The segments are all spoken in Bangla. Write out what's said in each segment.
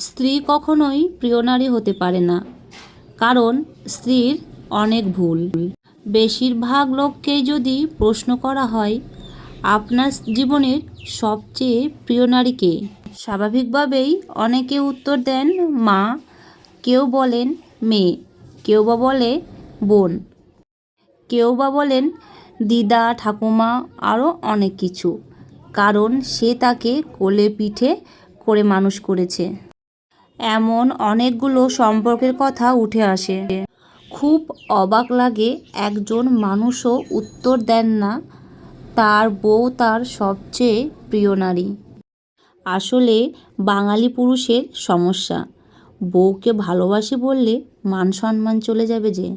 স্ত্রী কখনোই প্রিয় নারী হতে পারে না, কারণ স্ত্রীর অনেক ভুল। বেশিরভাগ লোককেই যদি প্রশ্ন করা হয় আপনার জীবনের সবচেয়ে প্রিয় নারী কে, স্বাভাবিকভাবেই অনেকে উত্তর দেন মা, কেউ বলেন মেয়ে, কেউ বা বলে বোন, কেউ বা বলেন দিদা, ঠাকুমা, আরও অনেক কিছু, কারণ সে তাকে কোলে পিঠে করে মানুষ করেছে। এমন অনেকগুলো সম্পর্কের কথা উঠে আসে। খুব অবাক লাগে, একজন মানুষও উত্তর দেন না তার বউ তার সবচেয়ে প্রিয় নারী। আসলে বাঙালি পুরুষের সমস্যা, বউকে ভালোবাসি বললে মান সম্মান চলে যাবে যে,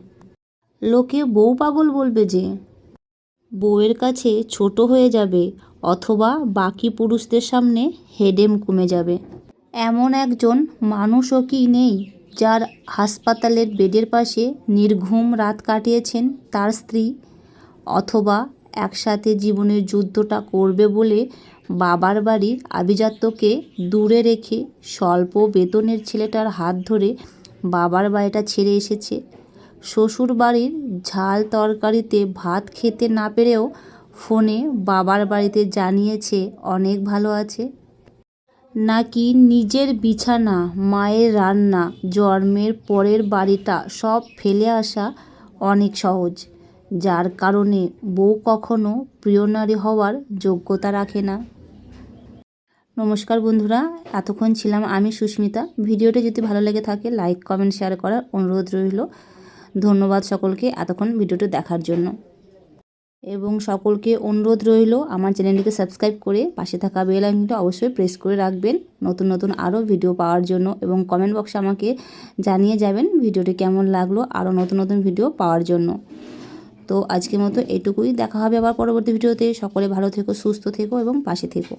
লোকে বউ পাগল বলবে যে, বউয়ের কাছে ছোট হয়ে যাবে, অথবা বাকি পুরুষদের সামনে হেডেম কমে যাবে। এমন একজন মানুষও কি নেই যার হাসপাতালের বেডের পাশে নির্ঘুম রাত কাটিয়েছেন তার স্ত্রী, অথবা একসাথে জীবনের যুদ্ধটা করবে বলে বাবার বাড়ির আভিজাত্যকে দূরে রেখে স্বল্প বেতনের ছেলেটার হাত ধরে বাবার বাড়িটা ছেড়ে এসেছে। শ্বশুর বাড়ির ঝাল তরকারিতে ভাত খেতে না পেরেও ফোনে বাবার বাড়িতে জানিয়েছে অনেক ভালো আছে। নাকি নিজের বিছানা, মায়ের রান্না, জন্মের পরের বাড়িটা সব ফেলে আসা অনেক সহজ, যার কারণে বউ কখনো প্রিয় নারী হওয়ার যোগ্যতা রাখে না। নমস্কার বন্ধুরা, এতক্ষণ ছিলাম আমি সুস্মিতা। ভিডিওটি যদি ভালো লেগে থাকে লাইক, কমেন্ট, শেয়ার করার অনুরোধ রইল। ধন্যবাদ সকলকে এতক্ষণ ভিডিওটি দেখার জন্য, এবং সকলকে অনুরোধ রইল আমার চ্যানেলটিকে সাবস্ক্রাইব করে পাশে থাকা বেল আইকনটা অবশ্যই প্রেস করে রাখবেন নতুন নতুন আরও ভিডিও পাওয়ার জন্য, এবং কমেন্ট বক্সে আমাকে জানিয়ে যাবেন ভিডিওটি কেমন লাগলো আরও নতুন নতুন ভিডিও পাওয়ার জন্য। তো আজকের মতো এটুকুই, দেখা হবে আবার পরবর্তী ভিডিওতে। সকলে ভালো থেকো, সুস্থ থেকো এবং পাশে থেকো।